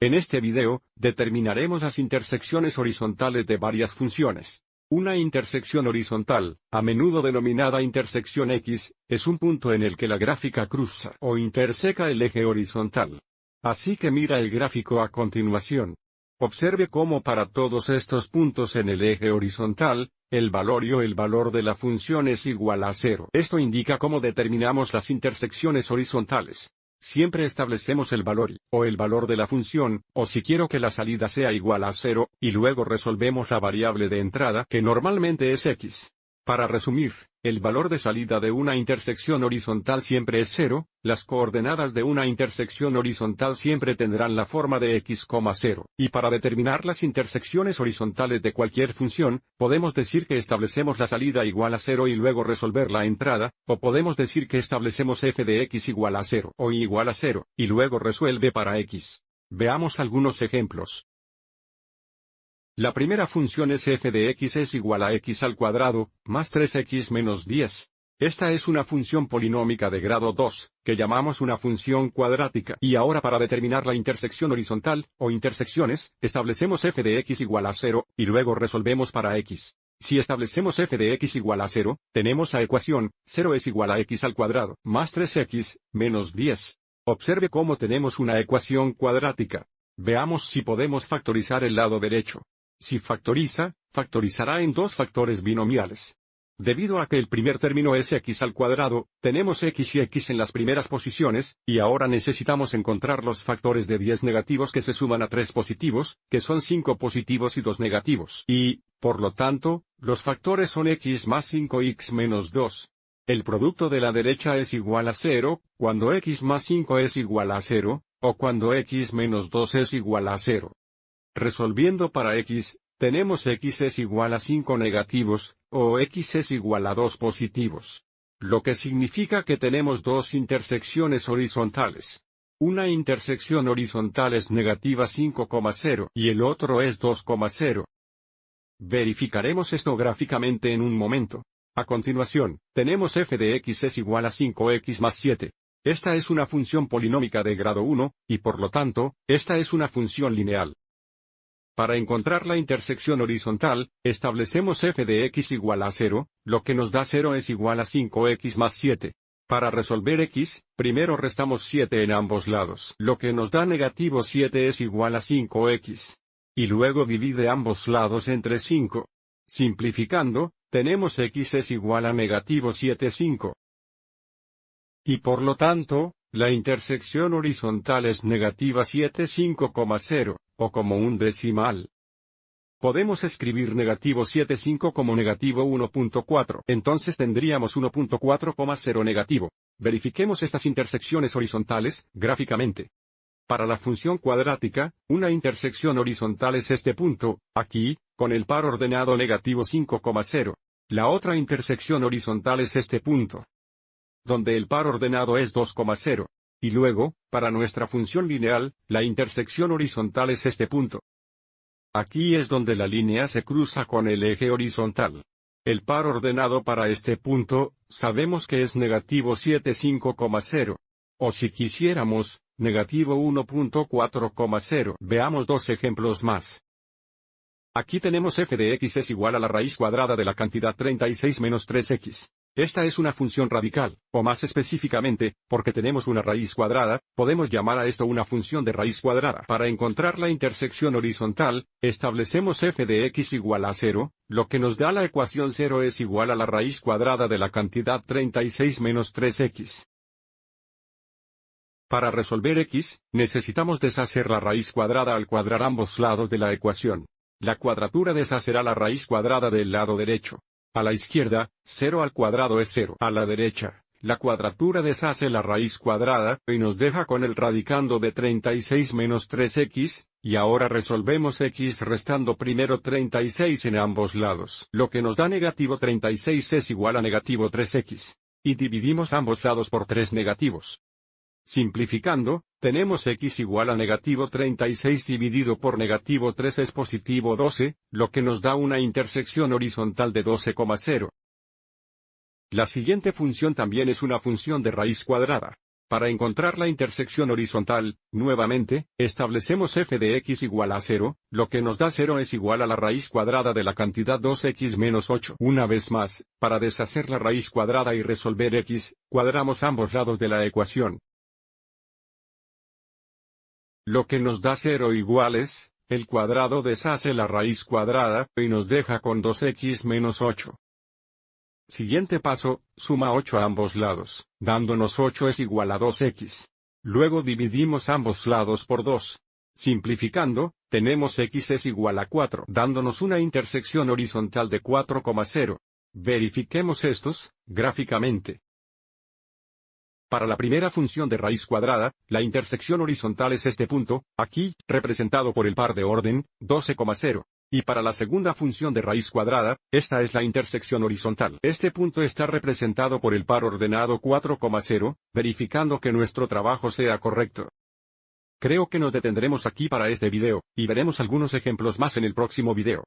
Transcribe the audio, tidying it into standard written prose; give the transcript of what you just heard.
En este video, determinaremos las intersecciones horizontales de varias funciones. Una intersección horizontal, a menudo denominada intersección X, es un punto en el que la gráfica cruza o interseca el eje horizontal. Así que mira el gráfico a continuación. Observe cómo para todos estos puntos en el eje horizontal, el valor de la función es igual a 0. Esto indica cómo determinamos las intersecciones horizontales. Siempre establecemos el valor y, o el valor de la función, o si quiero que la salida sea igual a 0, y luego resolvemos la variable de entrada, que normalmente es x. Para resumir, el valor de salida de una intersección horizontal siempre es 0, las coordenadas de una intersección horizontal siempre tendrán la forma de x, 0. Y para determinar las intersecciones horizontales de cualquier función, podemos decir que establecemos la salida igual a 0 y luego resolver la entrada, o podemos decir que establecemos f de x igual a 0 o y igual a 0, y luego resuelve para x. Veamos algunos ejemplos. La primera función es f de x es igual a x al cuadrado, más 3x menos 10. Esta es una función polinómica de grado 2, que llamamos una función cuadrática. Y ahora para determinar la intersección horizontal, o intersecciones, establecemos f de x igual a 0, y luego resolvemos para x. Si establecemos f de x igual a 0, tenemos la ecuación, 0 es igual a x al cuadrado, más 3x, menos 10. Observe cómo tenemos una ecuación cuadrática. Veamos si podemos factorizar el lado derecho. Si factoriza, factorizará en dos factores binomiales. Debido a que el primer término es x al cuadrado, tenemos x y x en las primeras posiciones, y ahora necesitamos encontrar los factores de 10 negativos que se suman a 3 positivos, que son 5 positivos y 2 negativos. Y, por lo tanto, los factores son x más 5x menos 2. El producto de la derecha es igual a 0, cuando x más 5 es igual a 0, o cuando x menos 2 es igual a 0. Resolviendo para x, tenemos x es igual a 5 negativos, o x es igual a 2 positivos. Lo que significa que tenemos dos intersecciones horizontales. Una intersección horizontal es negativa 5,0 y el otro es 2,0. Verificaremos esto gráficamente en un momento. A continuación, tenemos f de x es igual a 5x más 7. Esta es una función polinómica de grado 1, y por lo tanto, esta es una función lineal. Para encontrar la intersección horizontal, establecemos f de x igual a 0, lo que nos da 0 es igual a 5x más 7. Para resolver x, primero restamos 7 en ambos lados, lo que nos da negativo 7 es igual a 5x. Y luego divide ambos lados entre 5. Simplificando, tenemos x es igual a negativo 7, 5. Y por lo tanto, la intersección horizontal es negativa 7, 5,0. O como un decimal. Podemos escribir negativo 7,5 como negativo 1.4. Entonces tendríamos 1.4,0 negativo. Verifiquemos estas intersecciones horizontales, gráficamente. Para la función cuadrática, una intersección horizontal es este punto, aquí, con el par ordenado negativo 5,0. La otra intersección horizontal es este punto, donde el par ordenado es 2,0. Y luego, para nuestra función lineal, la intersección horizontal es este punto. Aquí es donde la línea se cruza con el eje horizontal. El par ordenado para este punto, sabemos que es negativo 7,5,0. O si quisiéramos, negativo 1.4,0. Veamos dos ejemplos más. Aquí tenemos f de x es igual a la raíz cuadrada de la cantidad 36 menos 3x. Esta es una función radical, o más específicamente, porque tenemos una raíz cuadrada, podemos llamar a esto una función de raíz cuadrada. Para encontrar la intersección horizontal, establecemos f de x igual a 0, lo que nos da la ecuación 0 es igual a la raíz cuadrada de la cantidad 36 menos 3x. Para resolver x, necesitamos deshacer la raíz cuadrada al cuadrar ambos lados de la ecuación. La cuadratura deshacerá la raíz cuadrada del lado derecho. A la izquierda, 0 al cuadrado es 0. A la derecha, la cuadratura deshace la raíz cuadrada, y nos deja con el radicando de 36 menos 3x, y ahora resolvemos x restando primero 36 en ambos lados. Lo que nos da negativo 36 es igual a negativo 3x. Y dividimos ambos lados por 3 negativos. Simplificando, tenemos x igual a negativo 36 dividido por negativo 3 es positivo 12, lo que nos da una intersección horizontal de 12,0. La siguiente función también es una función de raíz cuadrada. Para encontrar la intersección horizontal, nuevamente, establecemos f de x igual a 0, lo que nos da 0 es igual a la raíz cuadrada de la cantidad 2x menos 8. Una vez más, para deshacer la raíz cuadrada y resolver x, cuadramos ambos lados de la ecuación. Lo que nos da 0 igual es, el cuadrado deshace la raíz cuadrada, y nos deja con 2x menos 8. Siguiente paso, suma 8 a ambos lados, dándonos 8 es igual a 2x. Luego dividimos ambos lados por 2. Simplificando, tenemos x es igual a 4, dándonos una intersección horizontal de 4,0. Verifiquemos estos, gráficamente. Para la primera función de raíz cuadrada, la intersección horizontal es este punto, aquí, representado por el par de orden, 12,0. Y para la segunda función de raíz cuadrada, esta es la intersección horizontal. Este punto está representado por el par ordenado 4,0, verificando que nuestro trabajo sea correcto. Creo que nos detendremos aquí para este video, y veremos algunos ejemplos más en el próximo video.